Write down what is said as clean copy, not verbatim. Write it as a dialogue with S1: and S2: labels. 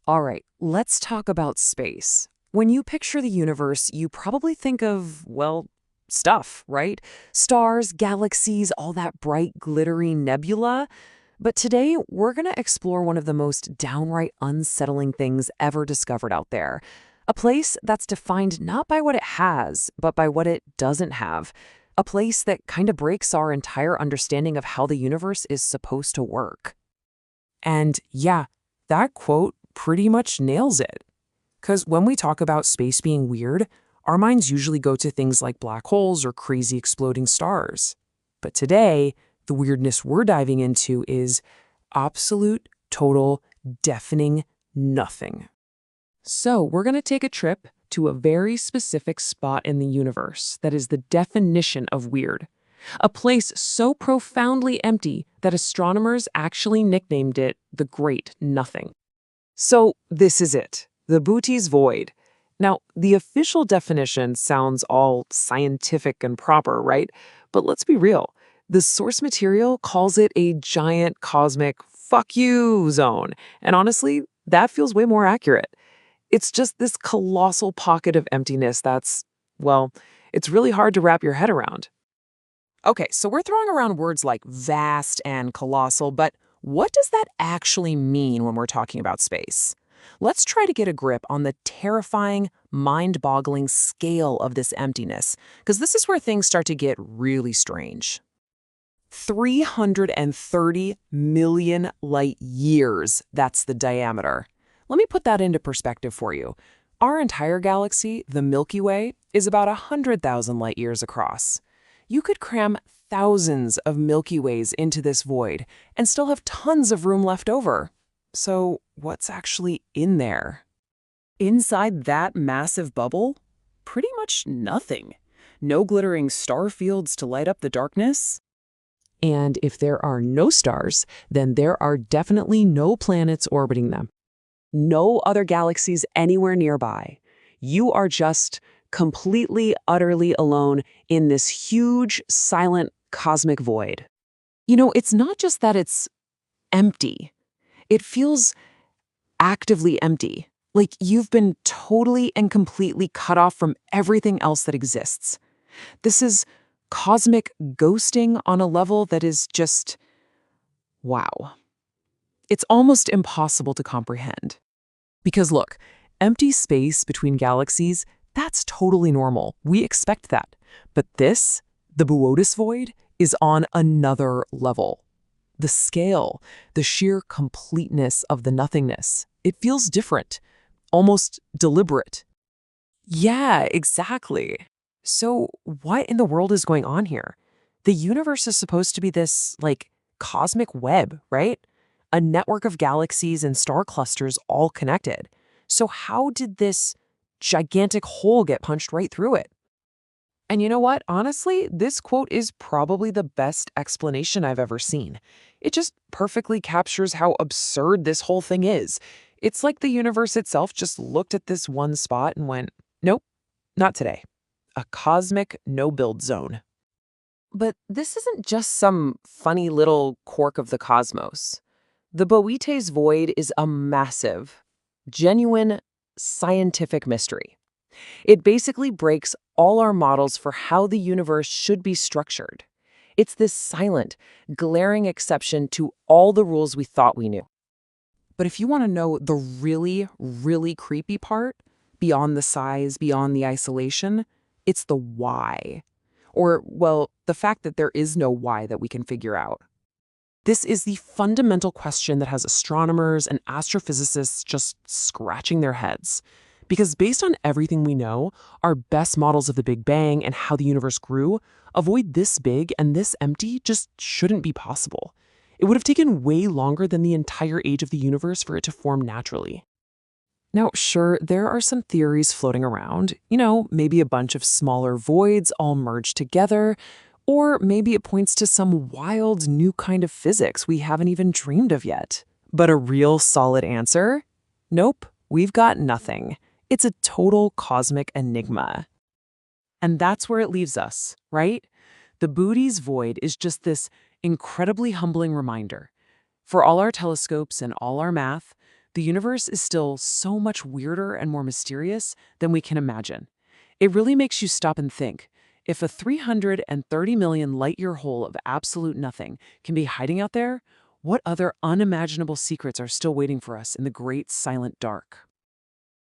S1: All right, let's talk about space. When you picture the universe, you probably think of, well, stuff, right? Stars, galaxies, all that bright, glittery nebula. But today, we're going to explore one of the most downright unsettling things ever discovered out there. A place that's defined not by what it has, but by what it doesn't have. A place that kind of breaks our entire understanding of how the universe is supposed to work. And yeah, that quote pretty much nails it. Because when we talk about space being weird, our minds usually go to things like black holes or crazy exploding stars. But today, the weirdness we're diving into is absolute, total, deafening nothing. So, we're going to take a trip to a very specific spot in the universe that is the definition of weird. A place so profoundly empty that astronomers actually nicknamed it the Great Nothing. So, this is it, the Bootes Void. Now, the official definition sounds all scientific and proper, right? But let's be real. The source material calls it a giant cosmic fuck you zone. And honestly, that feels way more accurate. It's just this colossal pocket of emptiness that's, well, it's really hard to wrap your head around. Okay, so we're throwing around words like vast and colossal, but what does that actually mean when we're talking about space? Let's try to get a grip on the terrifying, mind-boggling scale of this emptiness, because this is where things start to get really strange. 330 million light years, that's the diameter. Let me put that into perspective for you. Our entire galaxy, the Milky Way, is about 100,000 light years across. You could cram thousands of Milky Ways into this void and still have tons of room left over. So, what's actually in there? Inside that massive bubble? Pretty much nothing. No glittering star fields to light up the darkness. And if there are no stars, then there are definitely no planets orbiting them. No other galaxies anywhere nearby. You are just completely, utterly alone in this huge, silent, cosmic void. You know, it's not just that it's empty. It feels actively empty. Like you've been totally and completely cut off from everything else that exists. This is cosmic ghosting on a level that is just, wow. It's almost impossible to comprehend. Because look, empty space between galaxies, that's totally normal. We expect that. But this, the Boötis void, is on another level. The scale, the sheer completeness of the nothingness, it feels different, almost deliberate. Yeah, exactly. So what in the world is going on here? The universe is supposed to be this, like, cosmic web, right? A network of galaxies and star clusters all connected. So how did this gigantic hole get punched right through it? And you know what? Honestly, this quote is probably the best explanation I've ever seen. It just perfectly captures how absurd this whole thing is. It's like the universe itself just looked at this one spot and went, nope, not today. A cosmic no-build zone. But this isn't just some funny little quirk of the cosmos. The Boötes void is a massive, genuine scientific mystery. It basically breaks all our models for how the universe should be structured. It's this silent, glaring exception to all the rules we thought we knew. But if you want to know the really, really creepy part, beyond the size, beyond the isolation, it's the why. Or, well, the fact that there is no why that we can figure out. This is the fundamental question that has astronomers and astrophysicists just scratching their heads. Because based on everything we know, our best models of the Big Bang and how the universe grew, a void this big and this empty just shouldn't be possible. It would have taken way longer than the entire age of the universe for it to form naturally. Now, sure, there are some theories floating around. You know, maybe a bunch of smaller voids all merged together, or maybe it points to some wild new kind of physics we haven't even dreamed of yet. But a real solid answer? Nope, we've got nothing. It's a total cosmic enigma. And that's where it leaves us, right? The Bootes void is just this incredibly humbling reminder. For all our telescopes and all our math, the universe is still so much weirder and more mysterious than we can imagine. It really makes you stop and think. If a 330 million light-year hole of absolute nothing can be hiding out there, what other unimaginable secrets are still waiting for us in the great silent dark?